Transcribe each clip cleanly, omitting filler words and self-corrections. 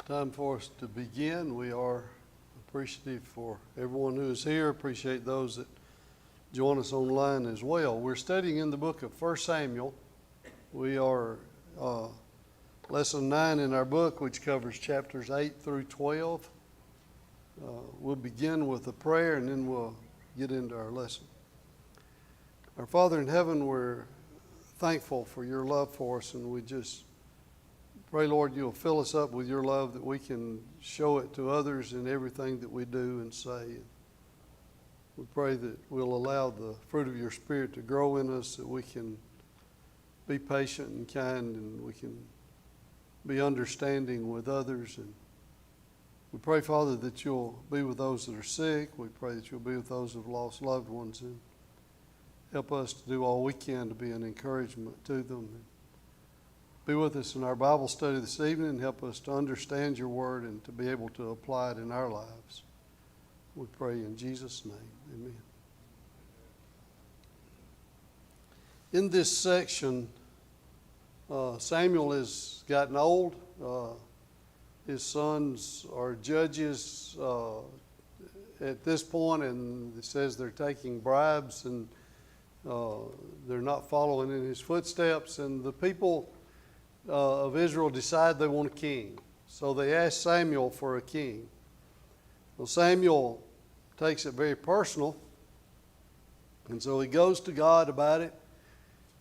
Time for us to begin. We are appreciative for everyone who is here. Appreciate those that join us online as well. We're studying in the book of 1 Samuel. We are lesson 9 in our book, which covers chapters 8 through 12. We'll begin with a prayer and then we'll get into our lesson. Our Father in heaven, we're thankful for your love for us, and we just pray, Lord, you'll fill us up with your love that we can show it to others in everything that we do and say. We pray that we'll allow the fruit of your Spirit to grow in us, that we can be patient and kind, and we can be understanding with others. And we pray, Father, that you'll be with those that are sick. We pray that you'll be with those who have lost loved ones, and help us to do all we can to be an encouragement to them. Be with us in our Bible study this evening and help us to understand your word and to be able to apply it in our lives. We pray in Jesus' name. Amen. In this section, Samuel has gotten old. His sons are judges at this point, and it says they're taking bribes and they're not following in his footsteps. And the people of Israel decide they want a king. So they ask Samuel for a king. Well, Samuel takes it very personal, and so he goes to God about it,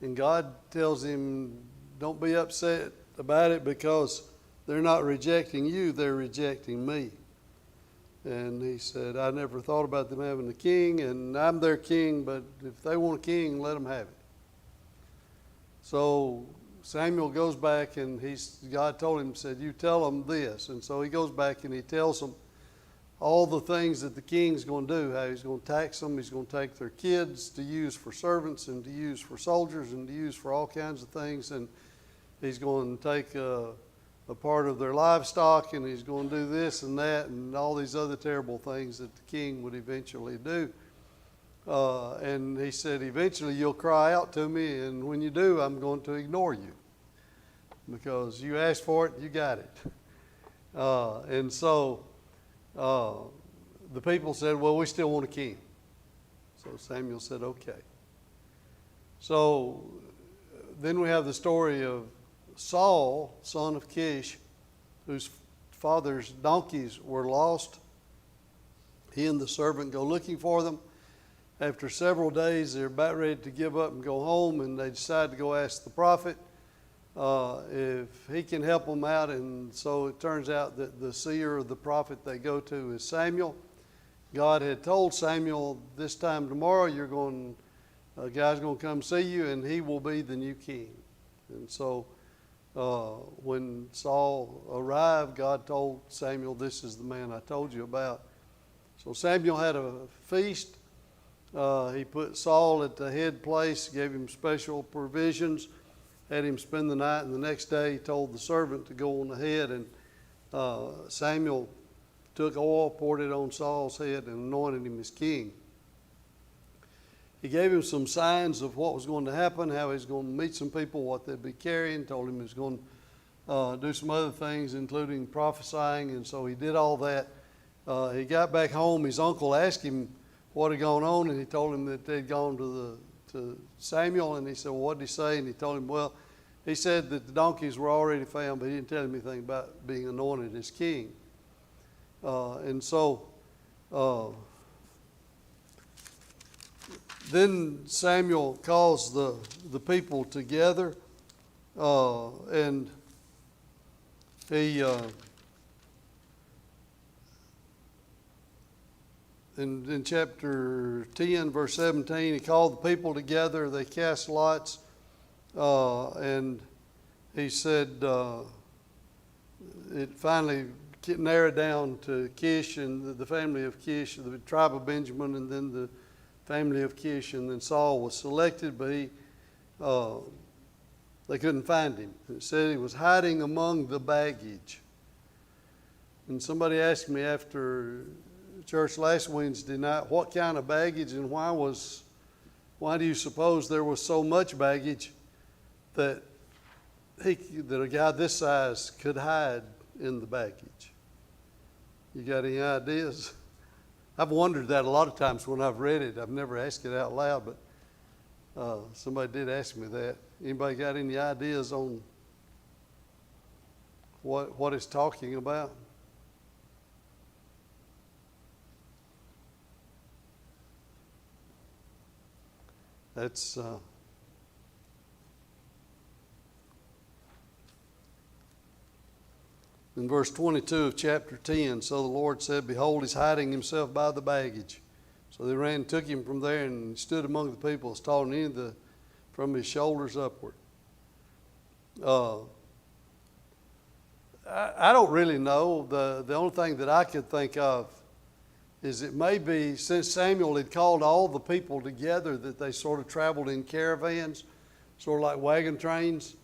and God tells him, don't be upset about it because they're not rejecting you, they're rejecting me. And he said, I never thought about them having a king, and I'm their king, but if they want a king, let them have it. So Samuel goes back, and God told him, said, you tell them this. And so he goes back and he tells them all the things that the king's going to do, how he's going to tax them, he's going to take their kids to use for servants and to use for soldiers and to use for all kinds of things. And he's going to take a part of their livestock, and he's going to do this and that and all these other terrible things that the king would eventually do. And he said, eventually you'll cry out to me, and when you do, I'm going to ignore you because you asked for it, you got it. And so the people said, well, we still want a king. So Samuel said, okay. So then we have the story of Saul, son of Kish, whose father's donkeys were lost. He and the servant go looking for them. After several days, they're about ready to give up and go home, and they decide to go ask the prophet if he can help them out. And so it turns out that the seer or the prophet they go to is Samuel. God had told Samuel, this time tomorrow, a guy's going to come see you, and he will be the new king. And so when Saul arrived, God told Samuel, this is the man I told you about. So Samuel had a feast. He put Saul at the head place, gave him special provisions, had him spend the night, and the next day he told the servant to go on ahead. And Samuel took oil, poured it on Saul's head, and anointed him as king. He gave him some signs of what was going to happen, how he was going to meet some people, what they'd be carrying, told him he was going to do some other things, including prophesying, and so he did all that. He got back home. His uncle asked him what had gone on, and he told him that they'd gone to Samuel, and he said, well, what did he say? And he told him, well, he said that the donkeys were already found, but he didn't tell him anything about being anointed as king. And so then Samuel calls the people together, and he in chapter 10, verse 17, he called the people together. They cast lots, and he said it finally narrowed down to Kish and the family of Kish, the tribe of Benjamin, and then the family of Kish, and then Saul was selected, but they couldn't find him. It said he was hiding among the baggage. And somebody asked me after church last Wednesday night, what kind of baggage, and why do you suppose there was so much baggage that a guy this size could hide in the baggage? You got any ideas? I've wondered that a lot of times when I've read it. I've never asked it out loud, but somebody did ask me that. Anybody got any ideas on what it's talking about? That's in verse 22 of chapter 10. So the Lord said, "Behold, he's hiding himself by the baggage." So they ran and took him from there, and he stood among the people as tall as from his shoulders upward. I don't really know. The only thing that I could think of is it may be since Samuel had called all the people together that they sort of traveled in caravans, sort of like wagon trains,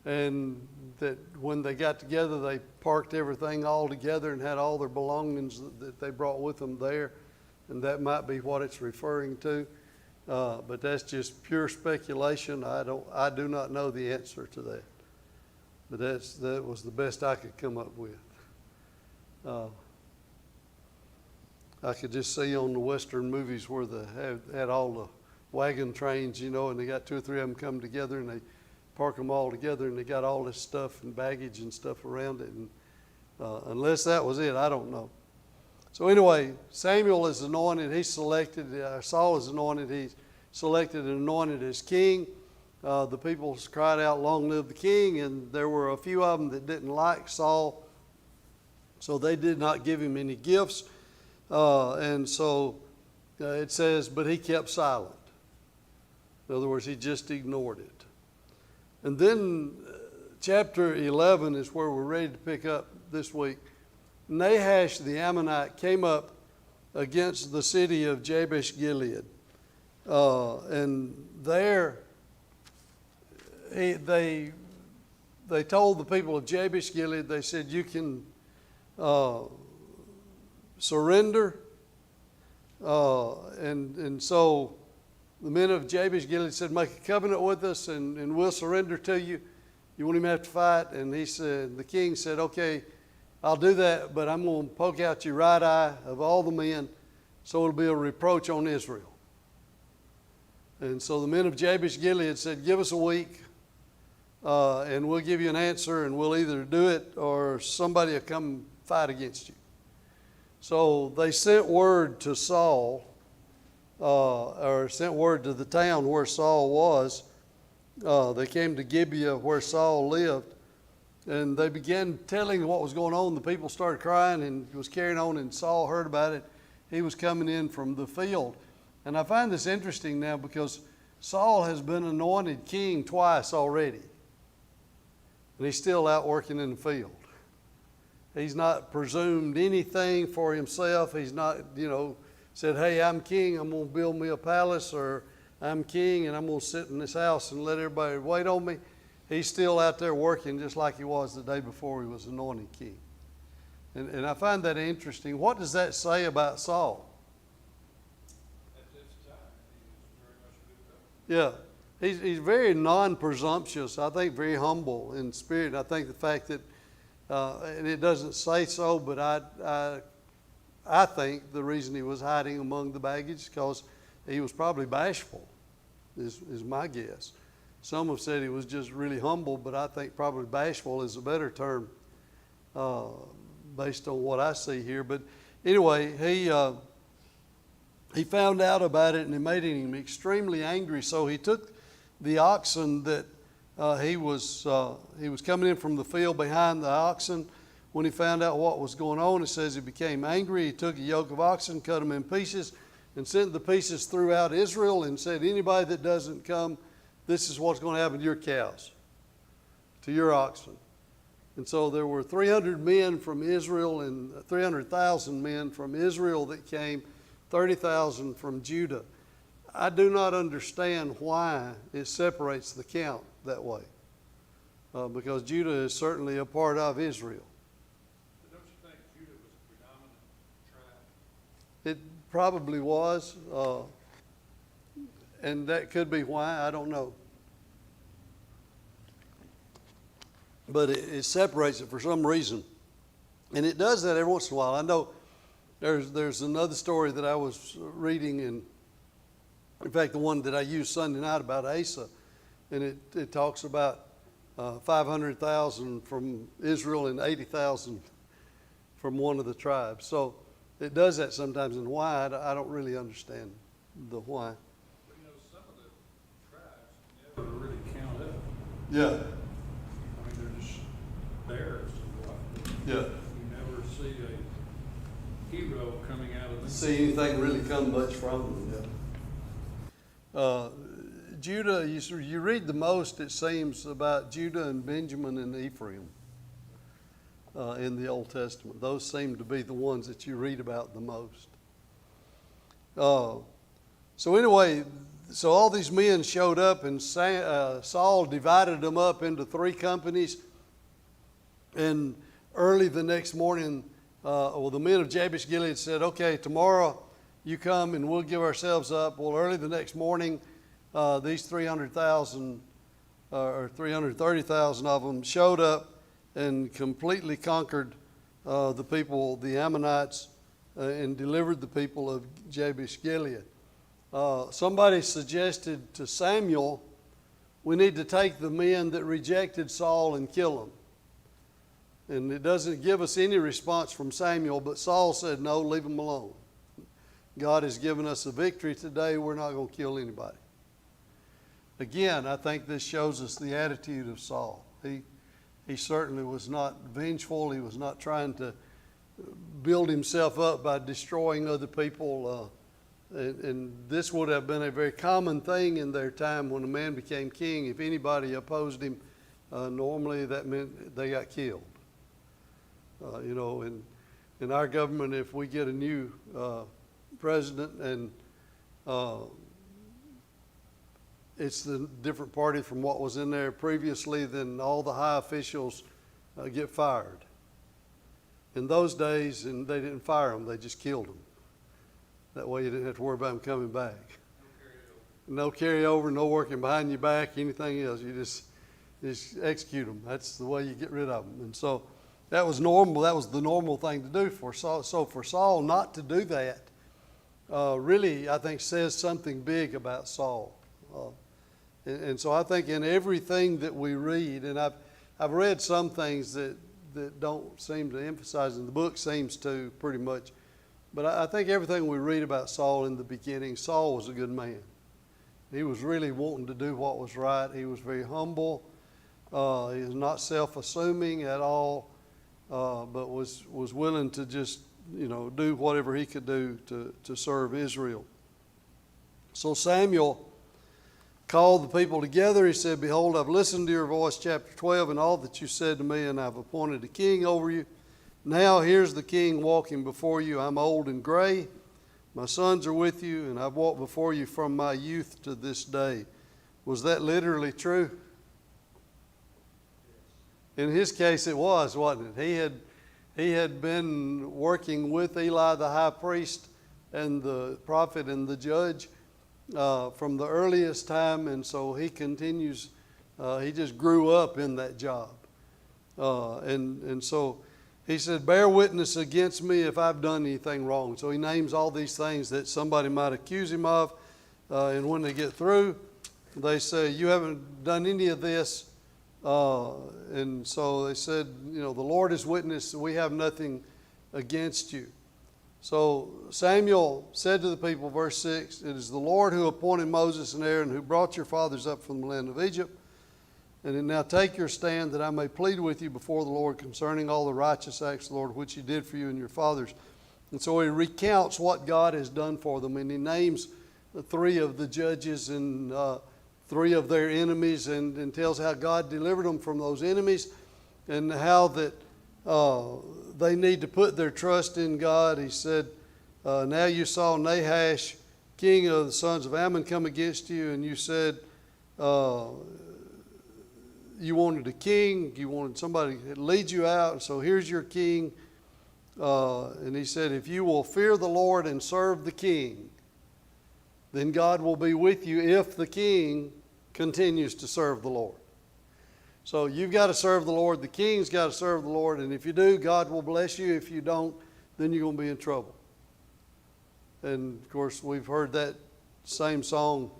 and that when they got together they parked everything all together and had all their belongings that they brought with them there, and that might be what it's referring to. But that's just pure speculation. I do not know the answer to that. But that was the best I could come up with. I could just see on the Western movies where they had all the wagon trains, and they got 2 or 3 of them come together and they park them all together and they got all this stuff and baggage and stuff around it. And unless that was it, I don't know. So anyway, Samuel is anointed. He's selected. Saul is anointed. He's selected and anointed as king. The people cried out, "Long live the king!" And there were a few of them that didn't like Saul, so they did not give him any gifts. And so it says, but he kept silent. In other words, he just ignored it. And then chapter 11 is where we're ready to pick up this week. Nahash the Ammonite came up against the city of Jabesh Gilead. And there they told the people of Jabesh Gilead, they said, "You can surrender." And so the men of Jabesh Gilead said, "Make a covenant with us and we'll surrender to you. You won't even have to fight." And the king said, "Okay, I'll do that, but I'm going to poke out your right eye of all the men, so it'll be a reproach on Israel." And so the men of Jabesh Gilead said, "Give us a week, and we'll give you an answer, and we'll either do it or somebody will come fight against you." So they sent word to Saul, or sent word to the town where Saul was. They came to Gibeah where Saul lived, and they began telling what was going on. The people started crying, and it was carrying on, and Saul heard about it. He was coming in from the field. And I find this interesting now because Saul has been anointed king twice already, and he's still out working in the field. He's not presumed anything for himself. He's not, said, "Hey, I'm king, I'm going to build me a palace," or "I'm king and I'm going to sit in this house and let everybody wait on me." He's still out there working just like he was the day before he was anointed king. And I find that interesting. What does that say about Saul? At this time, he was very much a good governor. Yeah, he's very non-presumptuous. I think very humble in spirit. I think the fact that, and it doesn't say so, but I think the reason he was hiding among the baggage is because he was probably bashful, is my guess. Some have said he was just really humble, but I think probably bashful is a better term based on what I see here. But anyway, he found out about it and it made him extremely angry. So he took the oxen that he was coming in from the field behind the oxen. When he found out what was going on, it says he became angry. He took a yoke of oxen, cut them in pieces, and sent the pieces throughout Israel and said, "Anybody that doesn't come, this is what's going to happen to your cows, to your oxen." And so there were 300 men from Israel and 300,000 men from Israel that came, 30,000 from Judah. I do not understand why it separates the count that way, because Judah is certainly a part of Israel. But don't you think Judah was a predominant tribe? It probably was, and that could be why, I don't know. But it separates it for some reason. And it does that every once in a while. I know there's another story that I was reading, and in fact the one that I used Sunday night about Asa, and it talks about 500,000 from Israel and 80,000 from one of the tribes. So it does that sometimes, and why, I don't really understand the why. But you know, some of the tribes never really count up. Yeah, I mean, they're just there somewhat. yeah. You never see a hero coming out of the See anything really come much from them. Yeah. Judah, you read the most, it seems, about Judah and Benjamin and Ephraim in the Old Testament. Those seem to be the ones that you read about the most. So anyway, so all these men showed up, and Saul divided them up into 3 companies. And early the next morning, the men of Jabesh Gilead said, okay, tomorrow you come and we'll give ourselves up. Well, early the next morning, these 300,000 or 330,000 of them showed up and completely conquered the people, the Ammonites, and delivered the people of Jabesh Gilead. Somebody suggested to Samuel, we need to take the men that rejected Saul and kill them. And it doesn't give us any response from Samuel, but Saul said, no, leave them alone. God has given us a victory today. We're not going to kill anybody. Again, I think this shows us the attitude of Saul. He certainly was not vengeful. He was not trying to build himself up by destroying other people. And this would have been a very common thing in their time when a man became king. If anybody opposed him, normally that meant they got killed. You know, in our government, if we get a new president and it's the different party from what was in there previously, then all the high officials get fired. In those days, and they didn't fire them, they just killed them. That way you didn't have to worry about them coming back. No carryover, no working behind your back, anything else. You just execute them. That's the way you get rid of them. And so that was normal. That was the normal thing to do for Saul. So for Saul not to do that really, I think, says something big about Saul. And so I think in everything that we read, and I've read some things that don't seem to emphasize, and the book seems to pretty much, but I think everything we read about Saul in the beginning, Saul was a good man. He was really wanting to do what was right. He was very humble. He was not self-assuming at all, but was willing to just, do whatever he could do to serve Israel. So Samuel called the people together. He said, behold, I've listened to your voice, chapter 12, and all that you said to me, and I've appointed a king over you. Now here's the king walking before you. I'm old and gray. My sons are with you, and I've walked before you from my youth to this day. Was that literally true? In his case, it was, wasn't it? He had been working with Eli the high priest and the prophet and the judge from the earliest time, and so he continues. He just grew up in that job, and so he said, "Bear witness against me if I've done anything wrong." So he names all these things that somebody might accuse him of, and when they get through, they say, "You haven't done any of this." And so they said, the Lord is witness, we have nothing against you. So Samuel said to the people, verse 6, it is the Lord who appointed Moses and Aaron, who brought your fathers up from the land of Egypt. And now take your stand that I may plead with you before the Lord concerning all the righteous acts, Lord, which he did for you and your fathers. And so he recounts what God has done for them, and he names 3 of the judges and 3 of their enemies, and tells how God delivered them from those enemies, and how that they need to put their trust in God. He said, now you saw Nahash, king of the sons of Ammon, come against you, and you said you wanted a king, you wanted somebody to lead you out, and so here's your king. And he said, if you will fear the Lord and serve the king, then God will be with you if the king continues to serve the Lord. So you've got to serve the Lord. The king's got to serve the Lord. And if you do, God will bless you. If you don't, then you're going to be in trouble. And, of course, we've heard that same song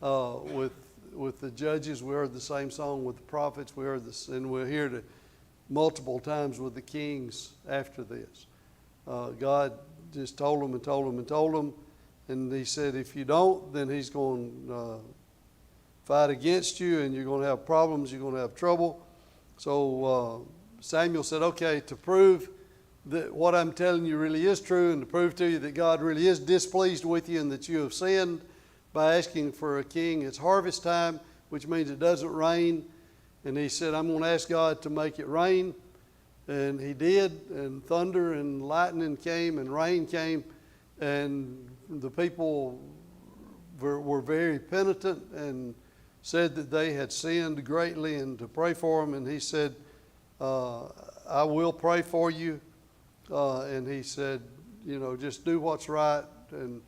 with the judges. We heard the same song with the prophets. We heard this, and we'll hear it multiple times with the kings after this. God just told them and told them and told them. And he said, if you don't, then he's going to fight against you, and you're going to have problems, you're going to have trouble. So Samuel said, okay, to prove that what I'm telling you really is true, and to prove to you that God really is displeased with you and that you have sinned by asking for a king, it's harvest time, which means it doesn't rain. And he said, I'm going to ask God to make it rain. And he did, and thunder and lightning came and rain came, and the people were very penitent and said that they had sinned greatly, and to pray for them. And he said, I will pray for you. And he said, just do what's right, and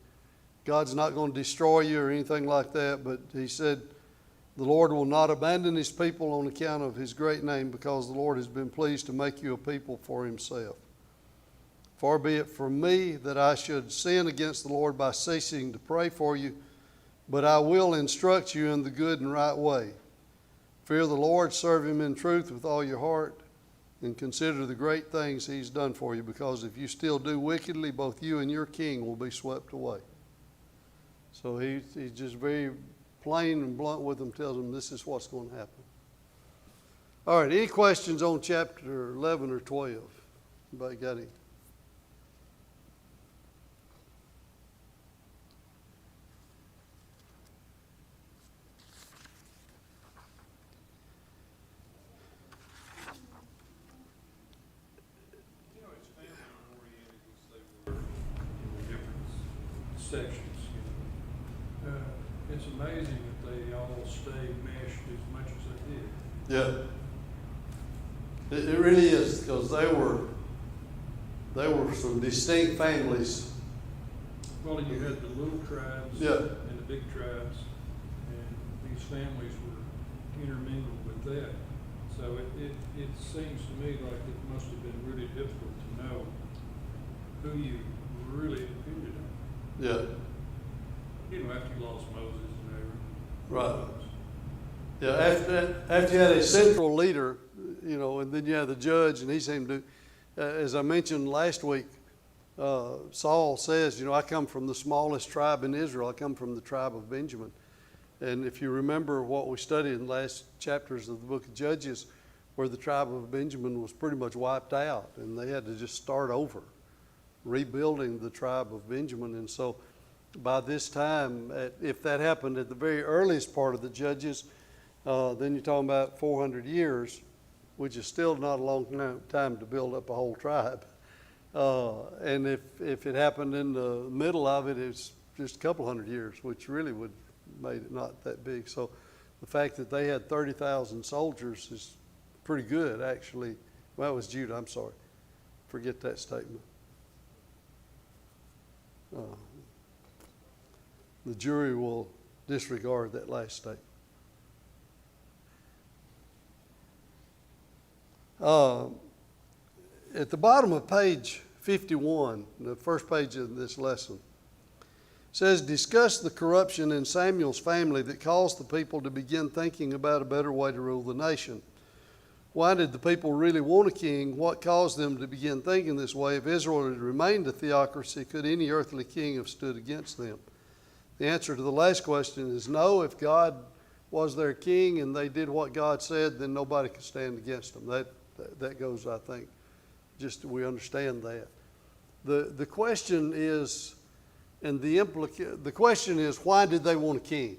God's not going to destroy you or anything like that. But he said, the Lord will not abandon his people on account of his great name, because the Lord has been pleased to make you a people for himself. Far be it from me that I should sin against the Lord by ceasing to pray for you, but I will instruct you in the good and right way. Fear the Lord, serve him in truth with all your heart, and consider the great things he's done for you, because if you still do wickedly, both you and your king will be swept away. So he's just very plain and blunt with them, tells them this is what's going to happen. All right, any questions on chapter 11 or 12? Anybody got any? It's family-oriented as they were in different sections. It's amazing that they all stayed meshed as much as they did. Yeah. It really is, because they were some distinct families. Well, and you had the little tribes and the big tribes, and these families were intermingled with that. So it seems to me like it must have been really difficult to know who you really depended on. Yeah. After you lost Moses and Aaron. Right. Yeah, after you had a central leader, and then you had the judge, and he seemed to, as I mentioned last week, Saul says, I come from the smallest tribe in Israel. I come from the tribe of Benjamin. And if you remember what we studied in the last chapters of the book of Judges, where the tribe of Benjamin was pretty much wiped out, and they had to just start over, rebuilding the tribe of Benjamin. And so by this time, if that happened at the very earliest part of the Judges, then you're talking about 400 years, which is still not a long time to build up a whole tribe. And if it happened in the middle of it, it's just a couple hundred years, which really would made it not that big. So the fact that they had 30,000 soldiers is pretty good, actually. Well, it was Judah, I'm sorry. Forget that statement. The jury will disregard that last statement. At the bottom of page 51, the first page of this lesson, says, discuss the corruption in Samuel's family that caused the people to begin thinking about a better way to rule the nation. Why did the people really want a king? What caused them to begin thinking this way? If Israel had remained a theocracy, could any earthly king have stood against them? The answer to the last question is no. If God was their king and they did what God said, then nobody could stand against them. That goes, I think, just we understand that. The question is, and the question is, why did they want a king?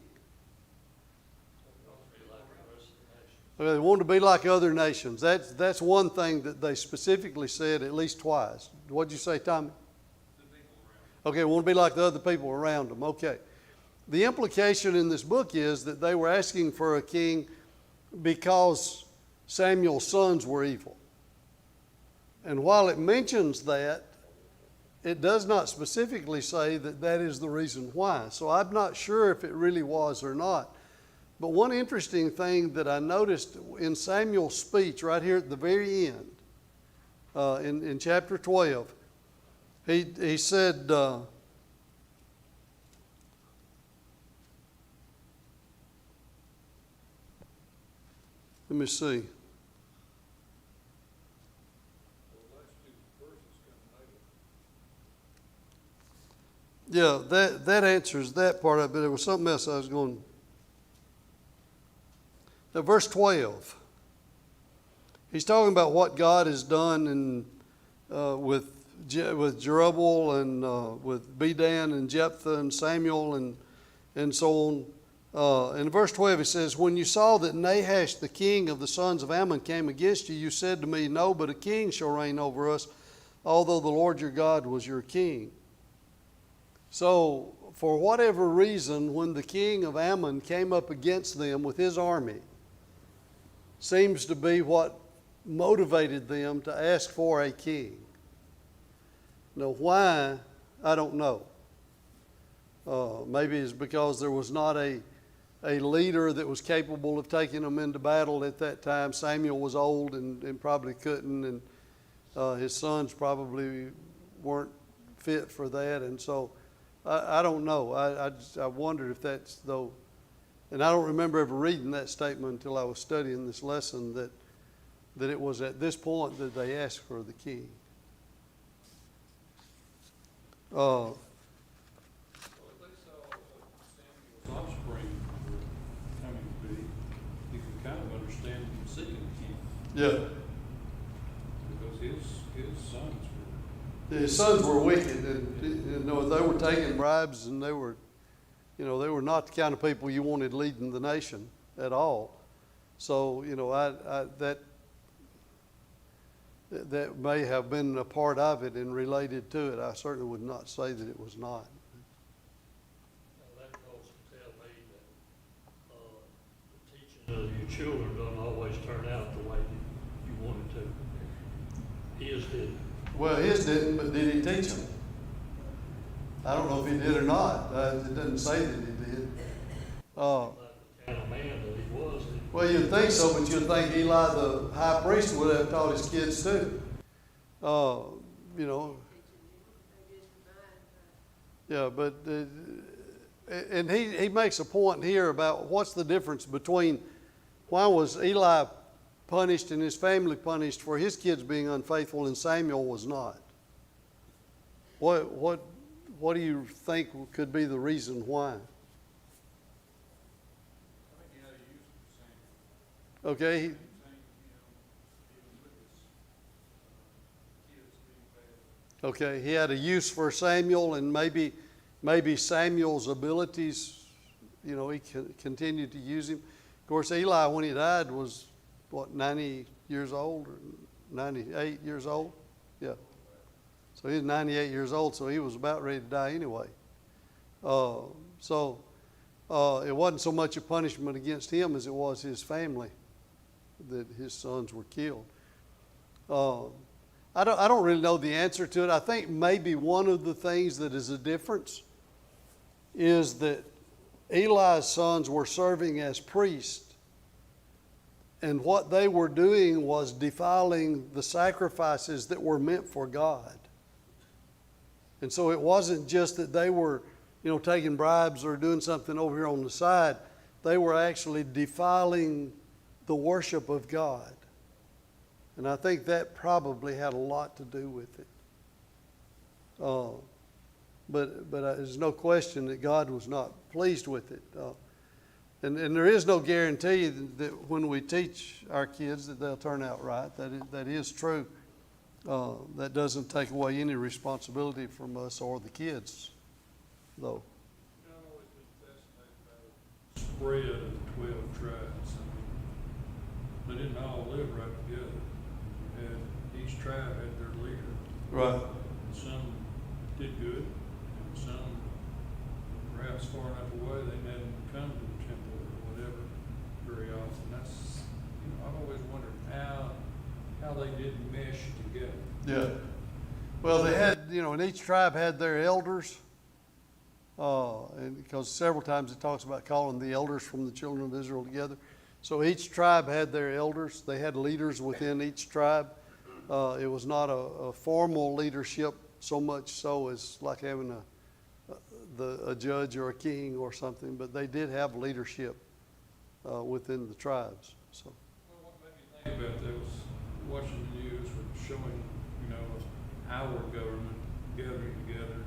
They wanted to be like other nations. That's one thing that they specifically said at least twice. What did you say, Tommy? Okay, want to be like the other people around them. Okay. The implication in this book is that they were asking for a king because Samuel's sons were evil. And while it mentions that, it does not specifically say that that is the reason why. So I'm not sure if it really was or not. But one interesting thing that I noticed in Samuel's speech right here at the very end, in chapter 12, he said, let me see. Yeah, that answers that part of it. But there was something else I was going. Now, verse 12. He's talking about what God has done with Jerubbaal and with Bedan and Jephthah and Samuel and so on. In verse 12 he says, when you saw that Nahash the king of the sons of Ammon came against you, you said to me, no, but a king shall reign over us, although the Lord your God was your king. So, for whatever reason, when the king of Ammon came up against them with his army, seems to be what motivated them to ask for a king. Now, why, I don't know. Maybe it's because there was not a leader that was capable of taking them into battle at that time. Samuel was old and probably couldn't, and his sons probably weren't fit for that, and so I don't know. I wondered if that's though, and I don't remember ever reading that statement until I was studying this lesson that it was at this point that they asked for the king. Well, if they saw what Samuel's offspring were coming to be, you can kind of understand them seeking a king. Yeah. Because his sons were. His sons were wicked, and they were taking bribes, and they were not the kind of people you wanted leading the nation at all. So, that may have been a part of it and related to it. I certainly would not say that it was not. Now, that goes to tell me that the teaching of your children doesn't always turn out the way you want it to. His didn't. Well, his didn't, but did he teach them? I don't know if he did or not. It doesn't say that he did. Like the kind of man that he was. Well, you'd think so, but you'd think Eli, the high priest, would have taught his kids too. Yeah, but and he makes a point here about what's the difference between why was Eli punished and his family punished for his kids being unfaithful and Samuel was not. What do you think could be the reason why? Okay. Okay, he had a use for Samuel, and maybe Samuel's abilities, he continued to use him. Of course, Eli, when he died, was, 90 years old or 98 years old? Yeah. So he was 98 years old, so he was about ready to die anyway. So it wasn't so much a punishment against him as it was his family that his sons were killed. I don't really know the answer to it. I think maybe one of the things that is a difference is that Eli's sons were serving as priests, and what they were doing was defiling the sacrifices that were meant for God. And so it wasn't just that they were, taking bribes or doing something over here on the side. They were actually defiling the worship of God. And I think that probably had a lot to do with it. But there's no question that God was not pleased with it. And there is no guarantee that when we teach our kids that they'll turn out right. That is true. That doesn't take away any responsibility from us or the kids, though. I've always been fascinated by the spread of the 12 tribes. They didn't all live right together. Each tribe had their leader. Right. Some did good, and some perhaps far enough away they hadn't come to the temple or whatever very often. That's, I've always wondered how they did mesh together. Yeah. Well, they had, and each tribe had their elders, And because several times it talks about calling the elders from the children of Israel together. So each tribe had their elders. They had leaders within each tribe. It was not a formal leadership so much so as like having a judge or a king or something, but they did have leadership within the tribes. So. Well, what made me think about that was watching the news was showing, our government gathering together.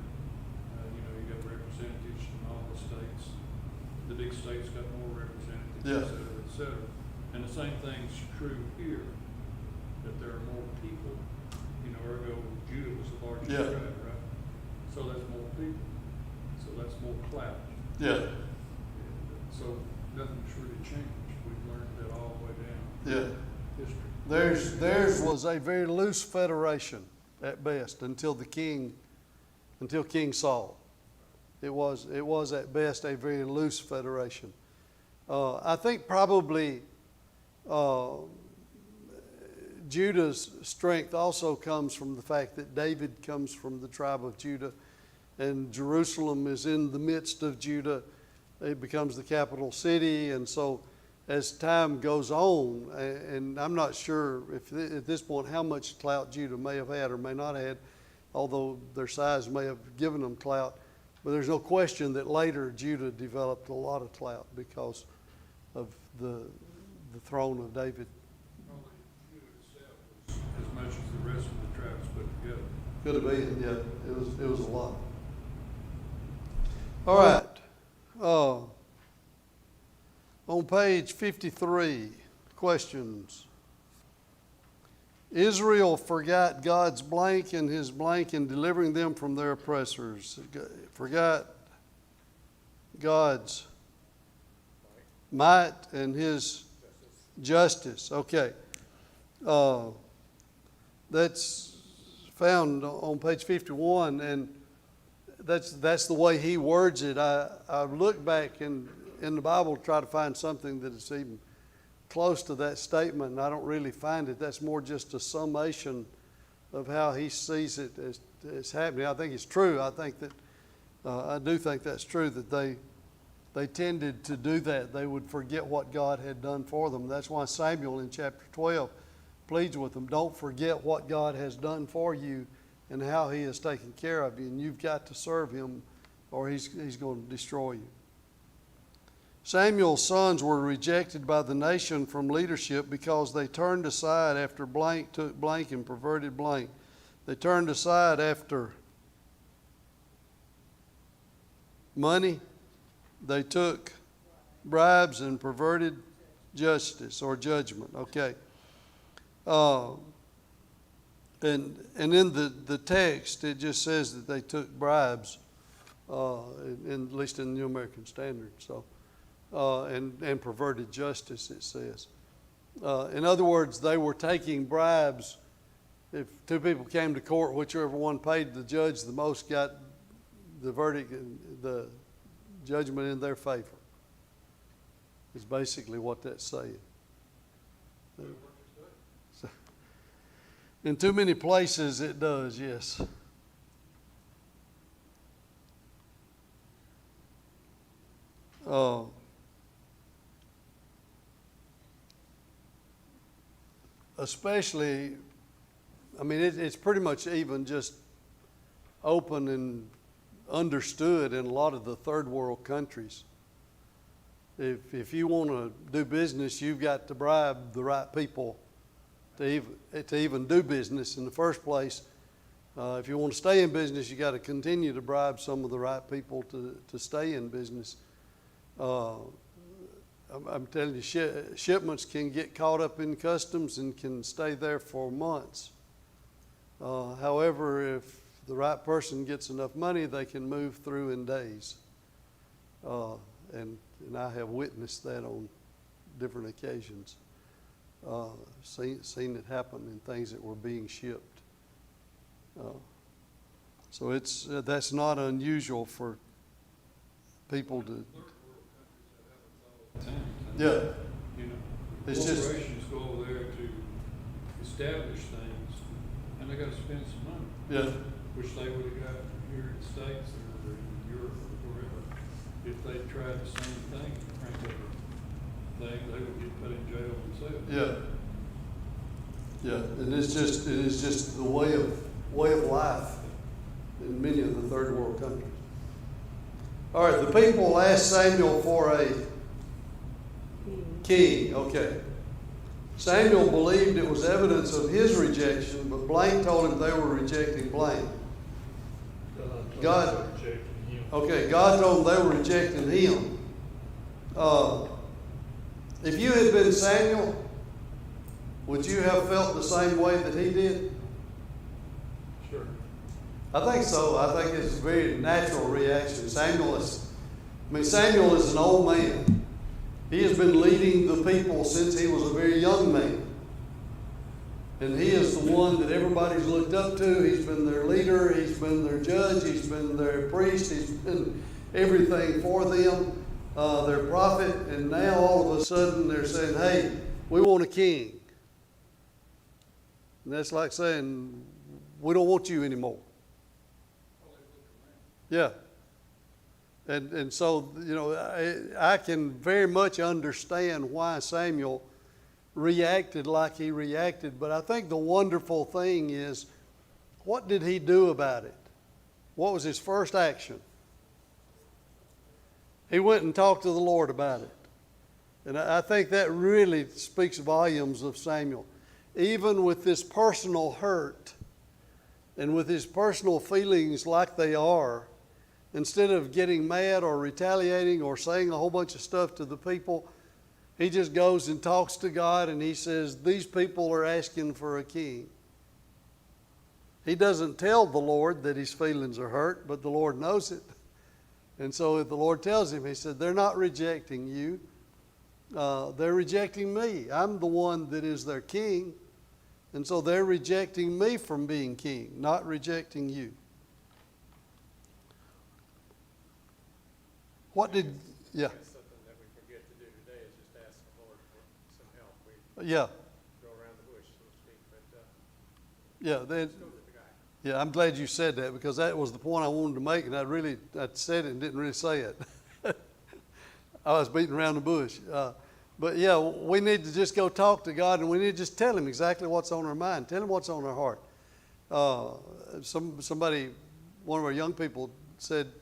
You got representatives from all the states. The big states got more representatives, Yeah. et cetera, et cetera. And the same thing's true here, that there are more people. Ergo, Judah was the largest Yeah. tribe, right? So that's more people. So that's more clout. Yeah. So nothing's really changed. We've learned that all the way down Yeah. history. Theirs was a very loose federation at best until King Saul. It was at best a very loose federation. I think probably Judah's strength also comes from the fact that David comes from the tribe of Judah, and Jerusalem is in the midst of Judah. It becomes the capital city, and so as time goes on, and I'm not sure if at this point how much clout Judah may have had or may not have had, although their size may have given them clout, but there's no question that later Judah developed a lot of clout because of the throne of David. Probably Judah itself was as much as the rest of the tribes put together. Could have been, yeah. It was a lot. All right. On page 53, questions. Israel forgot God's blank and his blank in delivering them from their oppressors. Forgot God's might and his justice. Okay. That's found on page 51, and that's the way he words it. I look back in the Bible to try to find something that is even close to that statement, and I don't really find it. That's more just a summation of how he sees it as happening. I think it's true. I do think that's true, that they tended to do that. They would forget what God had done for them. That's why Samuel in chapter 12 pleads with them, don't forget what God has done for you and how he has taken care of you, and you've got to serve him or he's going to destroy you. Samuel's sons were rejected by the nation from leadership because they turned aside after blank took blank and perverted blank. They turned aside after money. They took bribes and perverted justice or judgment. Okay. And in the text, it just says that they took bribes, at least in the New American Standard. So, and perverted justice, it says. In other words, they were taking bribes. If two people came to court, whichever one paid the judge the most got the verdict and the judgment in their favor. Is basically what that's saying. So, in too many places it does, yes. Especially, I mean, it's pretty much even just open and understood in a lot of the third world countries. If you want to do business, you've got to bribe the right people to even do business in the first place. If you want to stay in business, you got to continue to bribe some of the right people to stay in business. I'm telling you, shipments can get caught up in customs and can stay there for months. However, if the right person gets enough money, they can move through in days. And I have witnessed that on different occasions. Seen it happen in things that were being shipped. So that's not unusual for people to. Yeah. You know, It's just- corporations go over there to establish things, and they got to spend some money, Yeah. which they would have got here in the States or in Europe or wherever, if they tried the same thing, crank up a thing, they would get put in jail themselves. Yeah. Yeah, and it is just the way of life in many of the third world countries. All right, the people asked Samuel for a king. Okay. Samuel believed it was evidence of his rejection, but Blaine told him they were rejecting Blaine. God told them they were rejecting him. If you had been Samuel, would you have felt the same way that he did? Sure. I think so. I think it's a very natural reaction. Samuel is an old man. He has been leading the people since he was a very young man. And he is the one that everybody's looked up to. He's been their leader. He's been their judge. He's been their priest. He's been everything for them, their prophet. And now all of a sudden they're saying, hey, we want a king. And that's like saying, we don't want you anymore. Yeah. And so, I can very much understand why Samuel reacted like he reacted. But I think the wonderful thing is, what did he do about it? What was his first action? He went and talked to the Lord about it. And I think that really speaks volumes of Samuel. Even with this personal hurt and with his personal feelings like they are, instead of getting mad or retaliating or saying a whole bunch of stuff to the people, he just goes and talks to God and he says, these people are asking for a king. He doesn't tell the Lord that his feelings are hurt, but the Lord knows it. And so if the Lord tells him, he said, they're not rejecting you. They're rejecting me. I'm the one that is their king. And so they're rejecting me from being king, not rejecting you. Yeah. That's something that we forget to do today is just ask the Lord for some help. We Yeah. go around the bush, so to speak, but Yeah. let's go with the guy. Yeah, I'm glad you said that because that was the point I wanted to make, and I said it and didn't really say it. I was beating around the bush. But yeah, we need to just go talk to God, and we need to just tell him exactly what's on our mind. Tell him what's on our heart. One of our young people said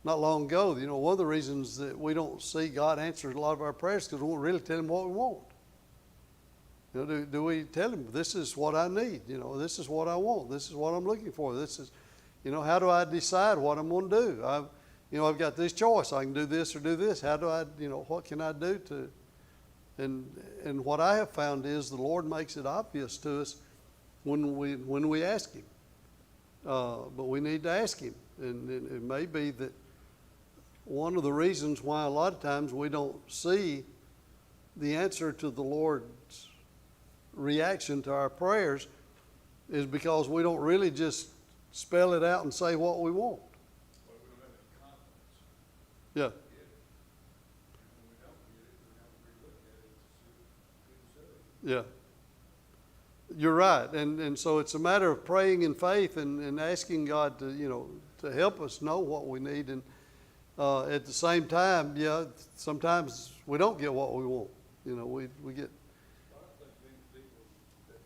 not long ago, one of the reasons that we don't see God answer a lot of our prayers is because we won't really tell him what we want. Do we tell him, this is what I need, this is what I want, this is what I'm looking for, this is, how do I decide what I'm going to do? I've got this choice, I can do this or do this. How do I, what can I do to, and what I have found is the Lord makes it obvious to us when we ask him. But we need to ask him, and it may be that one of the reasons why a lot of times we don't see the answer to the Lord's reaction to our prayers is because we don't really just spell it out and say what we want. Well, we don't have any confidence. Yeah. And when we don't get it, we have to relook at it to see who said it. Yeah. You're right. And so it's a matter of praying in faith and asking God to help us know what we need. And at the same time, sometimes we don't get what we want. We get. I think many people that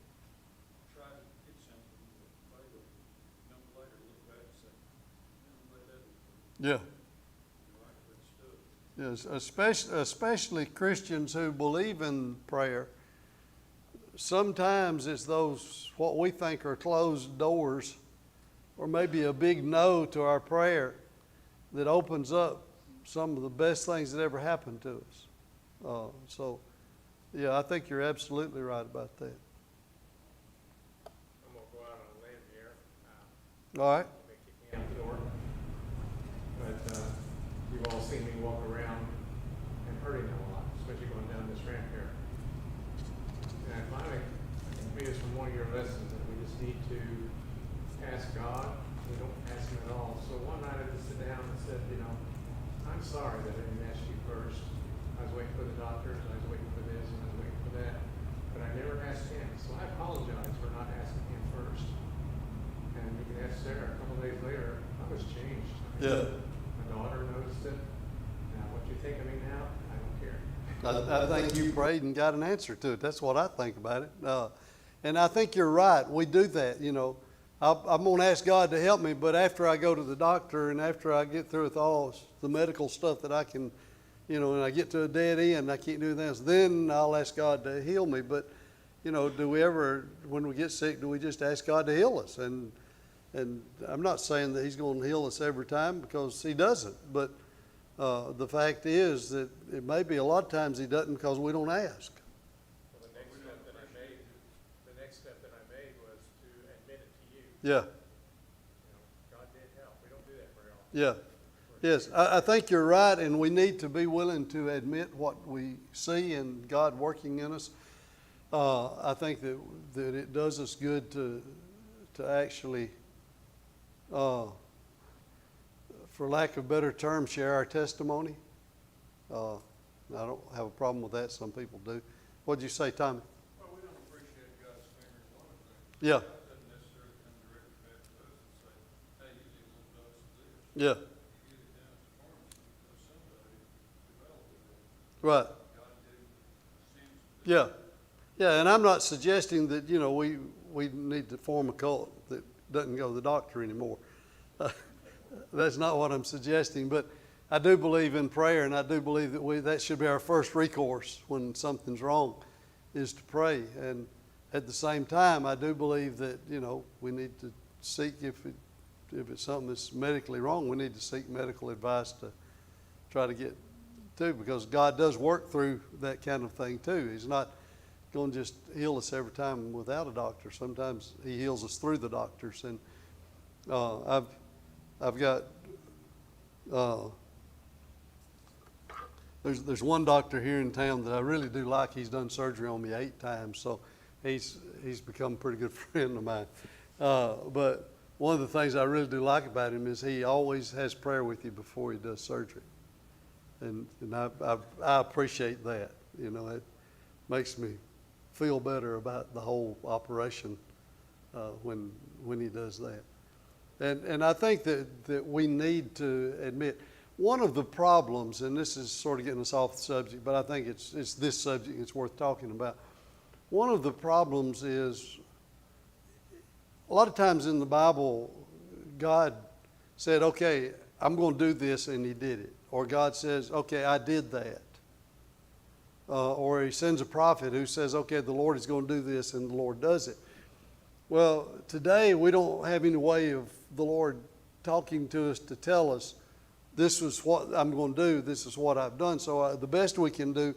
try to get something that they will later look back and say, that Yeah. Yes, especially Christians who believe in prayer. Sometimes it's those what we think are closed doors, or maybe a big no to our prayer, that opens up some of the best things that ever happened to us. I think you're absolutely right about that. I'm going to go out on a limb here. All right. They kick me out the door. But you've all seen me walk around and hurting a lot, especially going down this ramp here. And I finally, maybe it's from one of your lessons that we just need to ask God. We don't ask him at all. So one night I just sit down and said, I'm sorry that I didn't ask you first. I was waiting for the doctors, I was waiting for this, and I was waiting for that. But I never asked him. So I apologize for not asking him first. And you can ask Sarah, a couple days later, I was changed. Yeah. My I think you prayed and got an answer to it. That's what I think about it. And I think you're right. We do that, you know. I'm going to ask God to help me, but after I go to the doctor and after I get through with all the medical stuff that I can, you know, and I get to a dead end, I can't do anything else, then I'll ask God to heal me. But, you know, do we ever, when we get sick, do we just ask God to heal us? And I'm not saying that He's going to heal us every time, because He doesn't. But the fact is that it may be a lot of times He doesn't because we don't ask. Well, the next step that I made was to admit it to you. Yeah. You know, God did help. We don't do that very often. Yeah. Yes, I think you're right, and we need to be willing to admit what we see and God working in us. I think that it does us good to actually, for lack of a better term, share our testimony. I don't have a problem with that. Some people do. What'd you say, Tommy? Well, we don't appreciate God's finger in one of them. Yeah. God doesn't necessarily come directly back to us and say, hey, you need a little dose of this. Yeah. You get it down at the pharmacy because somebody developed it. Right. God seems to. Yeah. Yeah, and I'm not suggesting that, you know, we need to form a cult that doesn't go to the doctor anymore. That's not what I'm suggesting, but I do believe in prayer, and I do believe that should be our first recourse when something's wrong, is to pray. And at the same time, I do believe that, you know, we need to seek, if it's something that's medically wrong, we need to seek medical advice to try to get to, because God does work through that kind of thing too. He's not going to just heal us every time without a doctor. Sometimes He heals us through the doctors. And I've got there's one doctor here in town that I really do like. He's done surgery on me 8 times, so he's become a pretty good friend of mine. But one of the things I really do like about him is he always has prayer with you before he does surgery, and I appreciate that. You know, it makes me feel better about the whole operation when he does that. And I think that we need to admit one of the problems, and this is sort of getting us off the subject, but I think it's this subject it's worth talking about. One of the problems is a lot of times in the Bible, God said, okay, I'm going to do this, and He did it. Or God says, okay, I did that. Or He sends a prophet who says, okay, the Lord is going to do this, and the Lord does it. Well, today we don't have any way of the Lord talking to us to tell us, this is what I'm going to do, this is what I've done. So the best we can do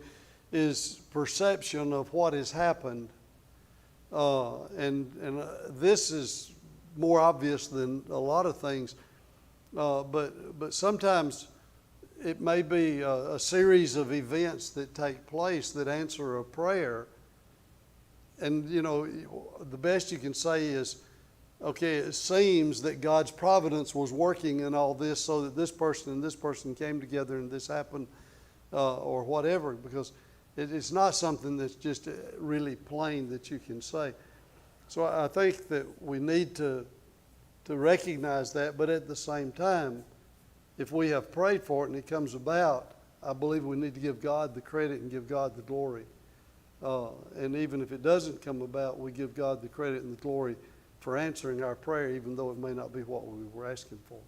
is perception of what has happened. And this is more obvious than a lot of things. But sometimes it may be a series of events that take place that answer a prayer. And, you know, the best you can say is, okay, it seems that God's providence was working in all this so that this person and this person came together and this happened, or whatever, because it's not something that's just really plain that you can say. So I think that we need to recognize that, but at the same time, if we have prayed for it and it comes about, I believe we need to give God the credit and give God the glory. And even if it doesn't come about, we give God the credit and the glory for answering our prayer, even though it may not be what we were asking for.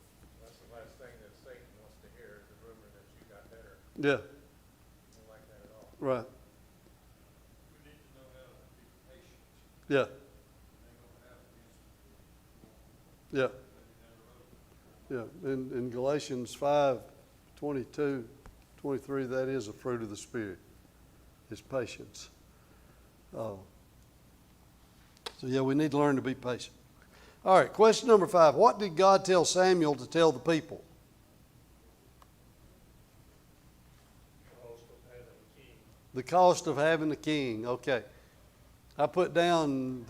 That's the last thing that Satan wants to hear, is the rumor that you got better. Yeah. He don't like that at all. Right. We need to know how to be patient. Yeah. They don't have Yeah. these Yeah. In Galatians 5:22, 23, that is a fruit of the Spirit, is patience. So yeah, we need to learn to be patient. All right, question number 5. What did God tell Samuel to tell the people? Cost of having a king. The cost of having a king. Okay. I put down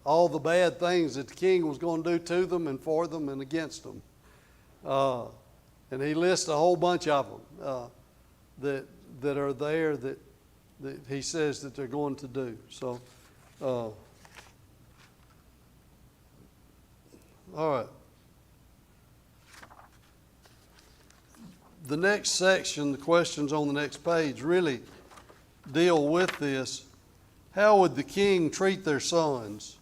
all the bad things that the king was going to do to them and for them and against them. And he lists a whole bunch of them that are there that he says that they're going to do. So, all right. The next section, the questions on the next page, really deal with this. How would the king treat their sons?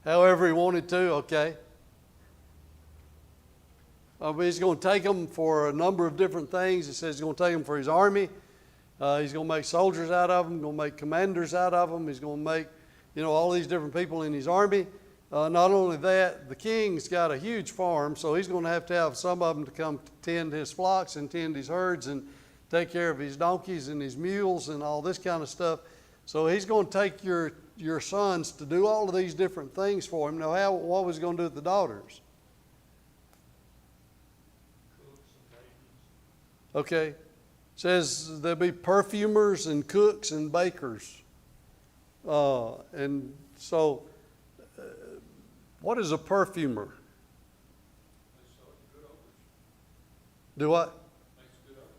However he wanted to, okay. He's going to take them for a number of different things. He says he's going to take them for his army. He's going to make soldiers out of them, going to make commanders out of them. He's going to make, all these different people in his army. Not only that, the king's got a huge farm, so he's going to have some of them to come tend his flocks and tend his herds and take care of his donkeys and his mules and all this kind of stuff. So he's going to take your sons to do all of these different things for him. Now, what was he going to do with the daughters? Okay. It says there'll be perfumers and cooks and bakers. And so, what is a perfumer? Do what?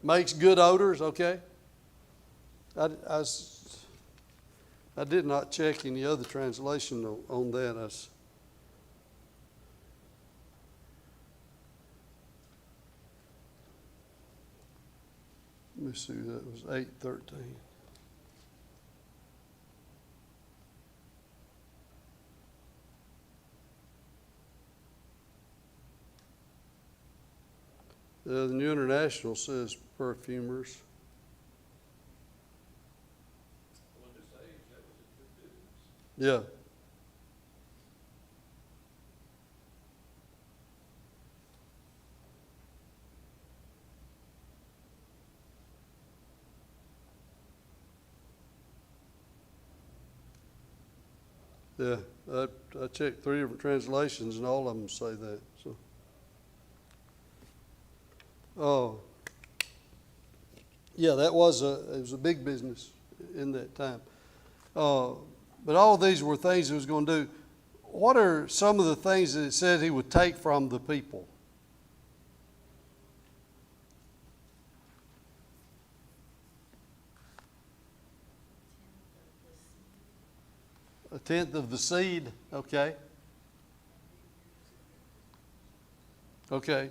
Makes good odors, okay. I did not check any other translation on that. Let me see, that was 8:13. The New International says perfumers. Yeah. Yeah, I checked 3 different translations and all of them say that. So, yeah, it was a big business in that time. But all of these were things he was going to do. What are some of the things that it said he would take from the people? A tenth of the seed, okay. Okay.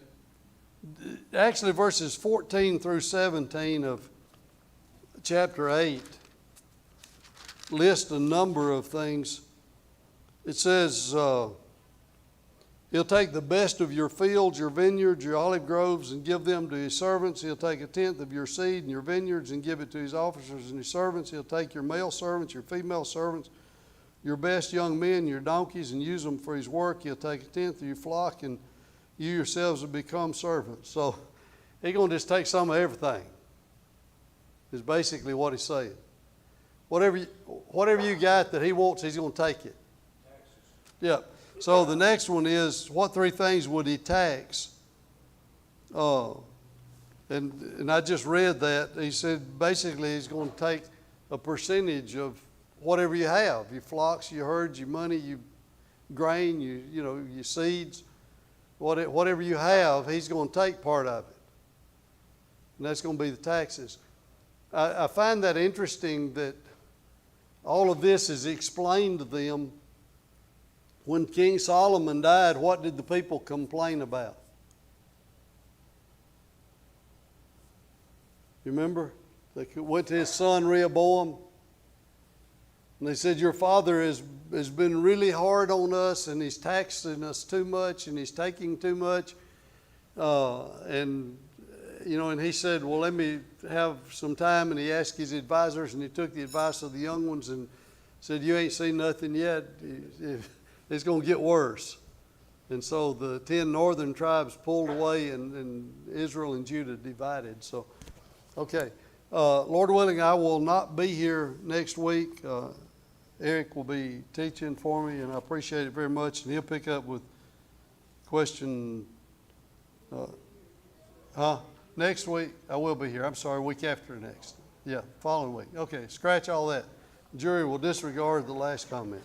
Actually, verses 14 through 17 of chapter 8 list a number of things. It says, he'll take the best of your fields, your vineyards, your olive groves, and give them to his servants. He'll take a tenth of your seed and your vineyards and give it to his officers and his servants. He'll take your male servants, your female servants, your best young men, your donkeys, and use them for his work. He'll take a tenth of your flock, and you yourselves will become servants. So he's going to just take some of everything, is basically what he's saying. Whatever you got that he wants, he's going to take it. Yeah. So the next one is, what 3 things would he tax? And I just read that. He said basically he's going to take a percentage of whatever you have, your flocks, your herds, your money, your grain, your seeds, whatever you have, he's going to take part of it. And that's going to be the taxes. I find that interesting that all of this is explained to them. When King Solomon died, what did the people complain about? You remember? They went to his son Rehoboam, and they said, your father has been really hard on us, and he's taxing us too much, and he's taking too much. And he said, well, let me have some time. And he asked his advisors, and he took the advice of the young ones and said, you ain't seen nothing yet. It's going to get worse. And so the 10 northern tribes pulled away, and Israel and Judah divided. So, okay. Lord willing, I will not be here next week. Eric will be teaching for me, and I appreciate it very much. And he'll pick up with question. Next week, I will be here. I'm sorry, week after next. Yeah, following week. Okay, scratch all that. Jury will disregard the last comment.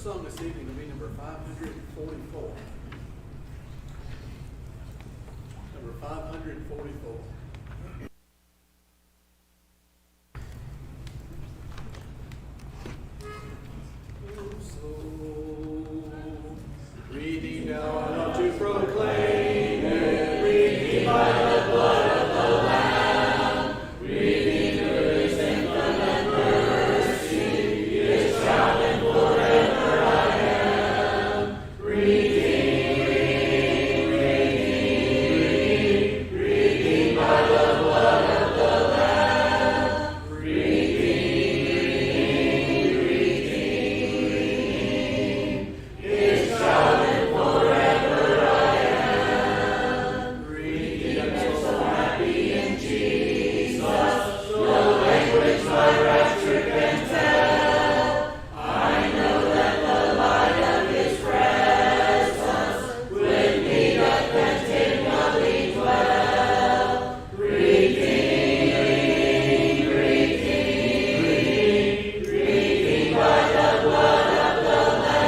song this evening will be number 544. Number 544. Redeemed now to proclaim it, redeemed by the blood of the Lamb, redeemed to His infinite mercy, His child and forever I am. Redeemed by the blood of the Lamb, His child and forever I am. Redeemed, I'm so happy in Jesus, no language my rapture can tell. I know that the light of His presence with me doth continually dwell. Redeemed by the blood of the Lamb.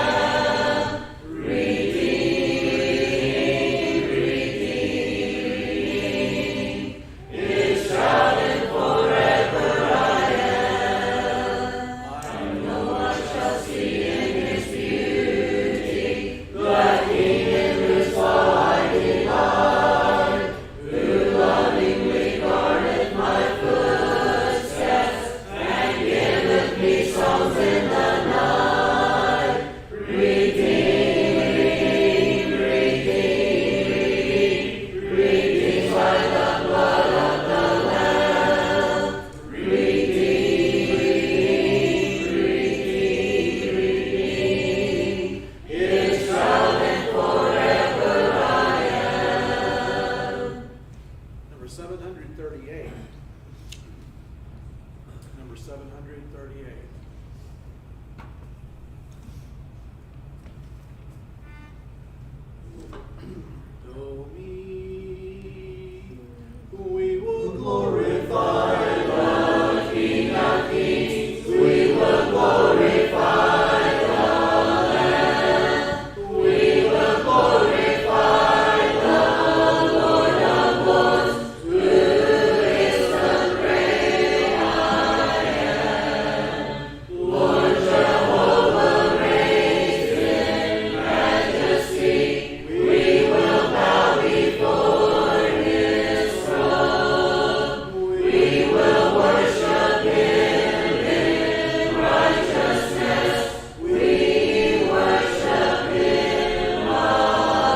His child and forever I am. I know I shall see in His beauty the King in whose law I delight, who lovingly guardeth my footsteps and giveth me songs in the night. Redeemed by the blood of the Lamb. Redeemed, His child and forever I am. Number 738. Number 738. We will glorify the King of Kings. We will glorify the Lamb. We will glorify the Lord of Lords, who is the great I am. Lord Jehovah reigns in majesty. We will bow before His throne. We will worship Him in righteousness. We worship Him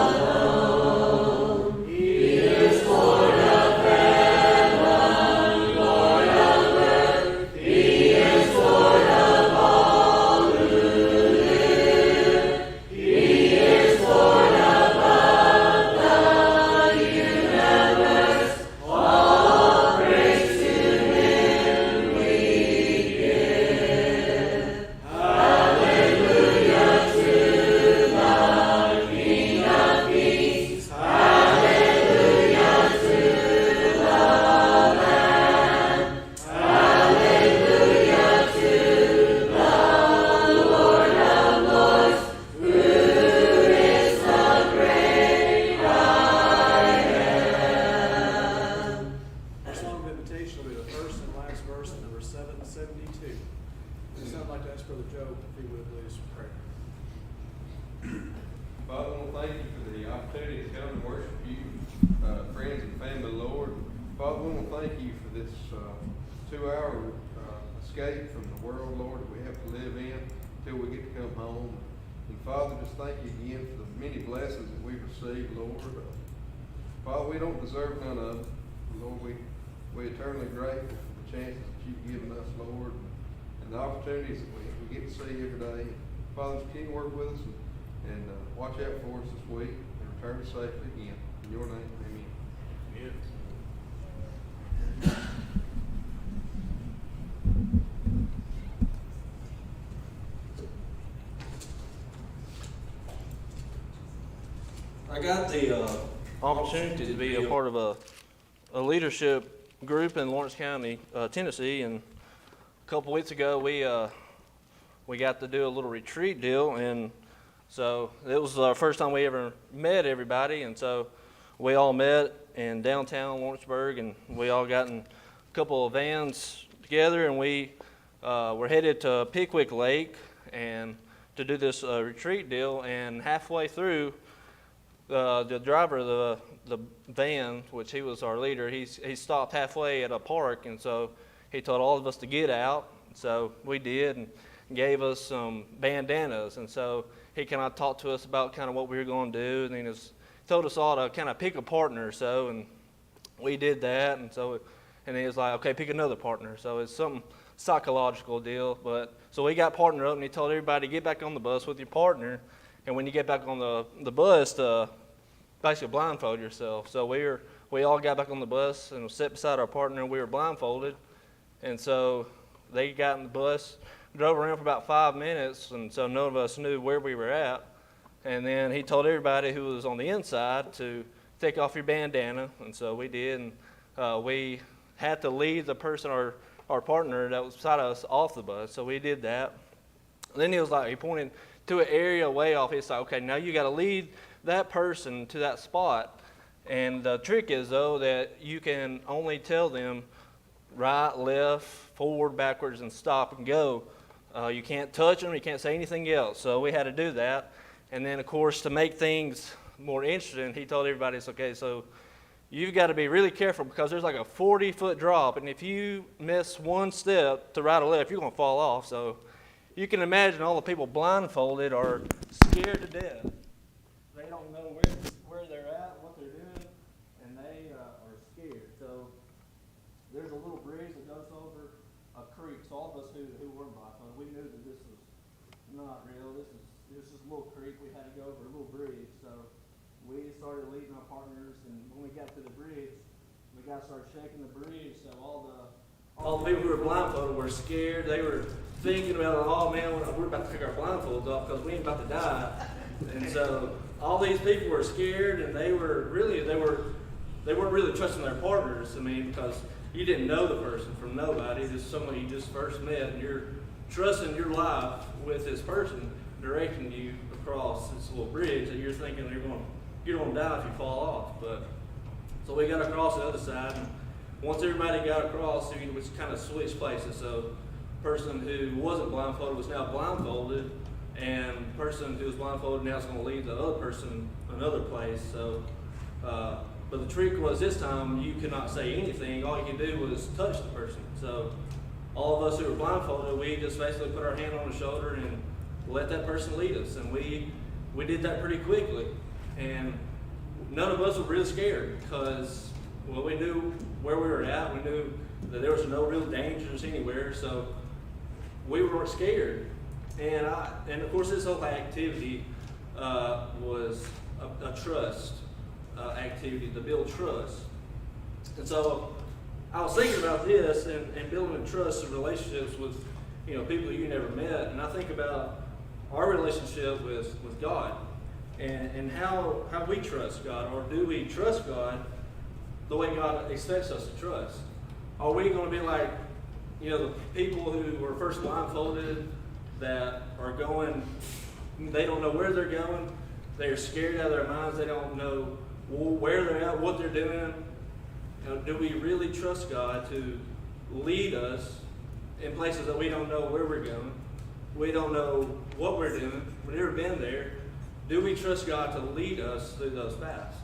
alone. He is Lord of heaven, Lord of earth. He is Lord of all who live. He is Lord above the universe. All praise to Him we give. Hallelujah to the King of Kings. Hallelujah to the Lamb. Hallelujah to the Lord of Lords, who is the great I am. Our song of invitation will be the first and last verse of number 772. I'd like to ask Brother Joe if he would please pray. Father, I want to thank you for the opportunity to come and worship you, friends and family, Lord. Father, I want to thank you for this 2-hour escape from the world, Lord, that we have to live in until we get to come home. And Father, just thank you again for the many blessings that we've received, Lord. Father, we don't deserve none of them. Lord, we're eternally grateful for the chances that you've given us, Lord, and the opportunities that we get to see every day. Father, continue to work with us and watch out for us this week and return safely again. In your name, amen. Amen. I got the opportunity to be a part of a leadership group in Lawrence County, Tennessee, and a couple weeks ago we we got to do a little retreat deal, and so it was our first time we ever met everybody, and so we all met in downtown Lawrenceburg, and we all got in a couple of vans together, and we were headed to Pickwick Lake and to do this retreat deal. And halfway through, the driver of the van, which he was our leader, he stopped halfway at a park, and so he told all of us to get out. So we did, and gave us some bandanas, and so he kind of talked to us about kind of what we were going to do, and then told us all to kind of pick a partner or so, and we did that, and he was like, okay, pick another partner. So it's some psychological deal, but so we got partnered up, and he told everybody to get back on the bus with your partner, and when you get back on the bus, to basically blindfold yourself. So we all got back on the bus and sat beside our partner, and we were blindfolded, and so they got in the bus, drove around for about 5 minutes, and so none of us knew where we were at. And then he told everybody who was on the inside to take off your bandana, and so we did. And we had to lead the person, our partner that was beside us, off the bus, so we did that. And then he pointed to an area way off. He's like, okay, now you got to lead that person to that spot. And the trick is, though, that you can only tell them right, left, forward, backwards, and stop and go. You can't touch them. You can't say anything else. So we had to do that. And then, of course, to make things more interesting, he told everybody, it's okay, so you've got to be really careful because there's like a 40-foot drop. And if you miss one step to right or left, you're going to fall off. So you can imagine all the people blindfolded are scared to death. They don't know where they're at, what they're doing, and they are scared. So there's a little bridge that goes over a creek. So all of us who weren't blindfolded, we knew that this was not real. This is a little creek. We had to go over a little bridge. So we started leading our partners, and when we got to the bridge, we got to start shaking the bridge. So all the people who were blindfolded were scared. They were thinking about, oh man, we're about to take our blindfolds off because we ain't about to die. And so all these people were scared, and they weren't really trusting their partners. I mean, because you didn't know the person from nobody. This is someone you just first met, and you're trusting your life with this person directing you across this little bridge that you're thinking you're going to die if you fall off. But so we got across the other side, and once everybody got across, we kind of switched places. So the person who wasn't blindfolded was now blindfolded, and the person who was blindfolded now is going to lead the other person another place. So, but the trick was this time you could not say anything. All you could do was touch the person. So all of us who were blindfolded, we just basically put our hand on the shoulder and let that person lead us. And we did that pretty quickly. And none of us were really scared because, well, we knew where we were at. We knew that there was no real dangers anywhere. So we weren't scared. And of course, this whole activity was a trust activity to build trust. And so I was thinking about this and building trust and relationships with people you never met. And I think about our relationship with God and how we trust God, or do we trust God the way God expects us to trust? Are we going to be like the people who were first blindfolded, that are going, they don't know where they're going, they're scared out of their minds, they don't know where they're at, what they're doing? Do we really trust God to lead us in places that we don't know where we're going? We don't know what we're doing. We've never been there. Do we trust God to lead us through those paths?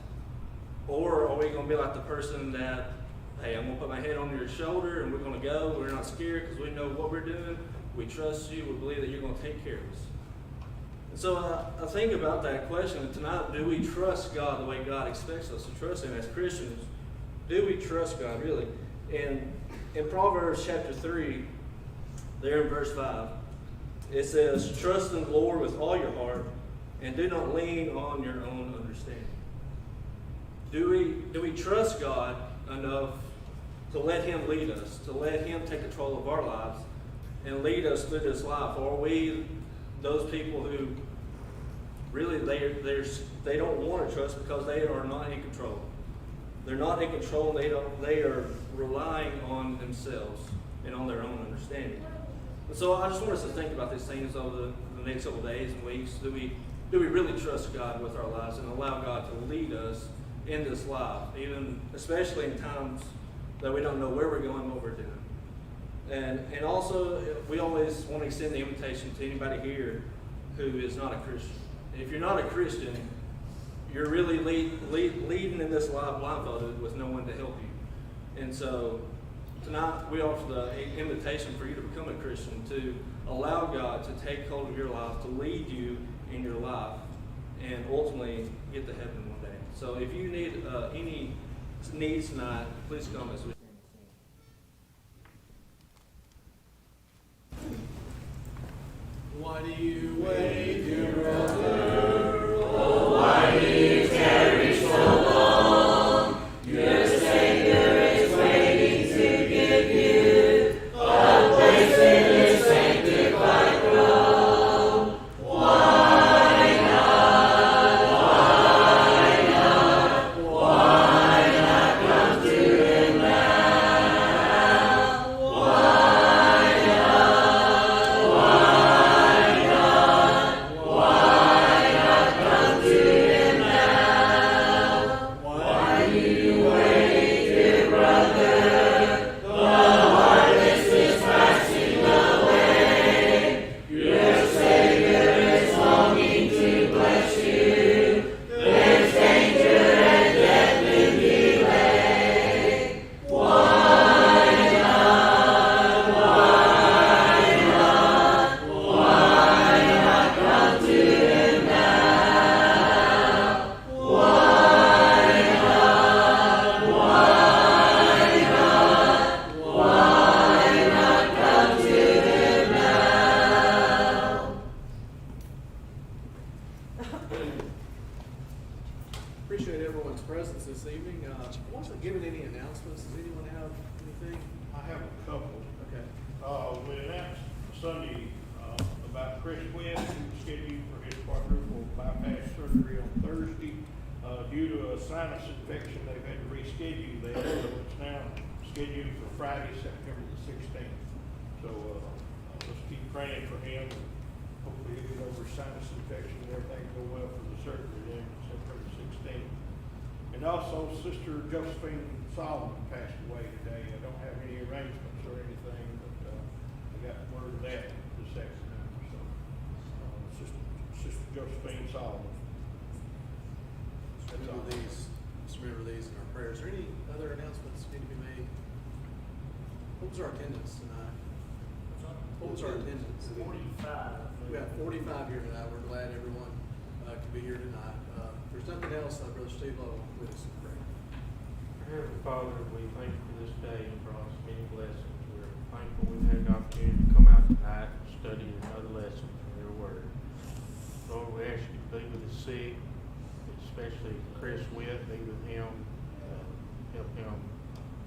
Or are we going to be like the person that, hey, I'm going to put my head on your shoulder and we're going to go. We're not scared because we know what we're doing. We trust you. We believe that you're going to take care of us. And so I think about that question tonight. Do we trust God the way God expects us to trust Him as Christians? Do we trust God, really? And in Proverbs chapter 3, there in verse 5, it says, trust in the Lord with all your heart and do not lean on your own understanding. Do we trust God enough to let Him lead us, to let Him take control of our lives and lead us through this life? Or are we those people who really they don't want to trust because they are not in control? They're not in control. They are relying on themselves and on their own understanding. So I just want us to think about these things over the next couple of days and weeks. Do we really trust God with our lives and allow God to lead us in this life, even especially in times that we don't know where we're going, what we're doing? And also, we always want to extend the invitation to anybody here who is not a Christian. If you're not a Christian, you're really leading in this life blindfolded with no one to help you. And so tonight we offer the invitation for you to become a Christian, to allow God to take hold of your life, to lead you in your life, and ultimately get to heaven one day. So if you need any needs tonight, please come as we. Why do you wait, dear brother? Oh, why do you tarry so long? Your Savior is waiting to give you a place in His sanctified throne. Why not? Why not? Why not come to Him now? Why not? Why not? Why not come to Him now? Why do you wait, dear brother? The harvest is passing away. Your Savior is longing to bless you. There's danger and death in delay. Why not? Why not? Why not come to Him now? Why not? Why not? Why not come to Him now? Appreciate everyone's presence this evening. Wasn't given any announcements. Does anyone have anything? I have a couple. Okay. We announced Sunday, about Chris West, who's scheduled for his quadruple bypass surgery on Thursday. Due to a sinus infection, they've had to reschedule that, so it's now scheduled for Friday, September the 16th. So, let's keep praying for him. Hopefully he'll get over sinus infection and everything will go well for the surgery then, September 16th. And also, Sister Josephine Solomon passed away today. I don't have any arrangements or anything, but I got word of that this afternoon. So, Sister Josephine Solomon. That's all. Remember these in our prayers. Are there any other announcements need to be made? What was our attendance tonight? What was our attendance? 45. We got 45 here tonight. We're glad everyone could be here tonight. If there's nothing else, Brother Steve Lowe, with us in prayer. Heavenly Father, we thank you for this day and for all its many blessings. We're thankful we've had the opportunity to come out tonight and study another lesson from your word. Lord, we ask you to be with the sick, especially Chris Witt, be with him, help him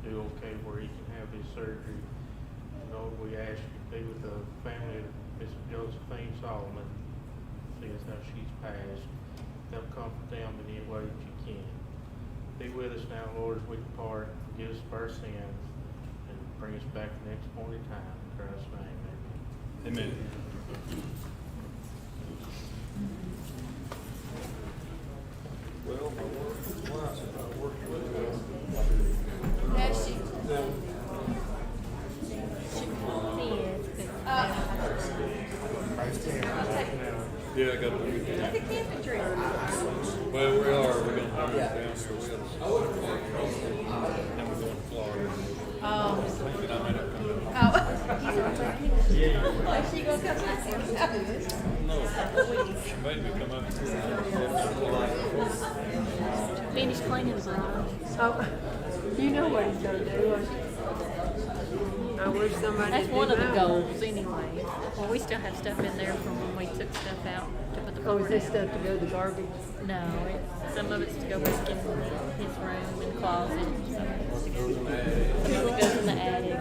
do okay where he can have his surgery. And Lord, we ask you to be with the family of Miss Josephine Solomon, seeing as how she's passed. Help comfort them in any way that you can. Be with us now, Lord, as we depart. Forgive us of our sins and bring us back the next morning time. In Christ's name, amen. Amen. Well, my work really well. Has she? She called me. Yeah, I got the Look at camping tree. Well, we are. We're going to have it down here. We got a and we're going to Florida. Oh. Thinking I may not come down. Oh. Is she gonna come back here? No. She made me come up here. Finish cleaning the garage. Oh, you know what he's gonna do. I wish somebody. That's did one of the mine. goals anyway. Well, we still have stuff in there from when we took stuff out to put the Oh, floor is this down. stuff to go to the garbage? No, some of it's to go back in his room and closet. Some of it goes in the attic.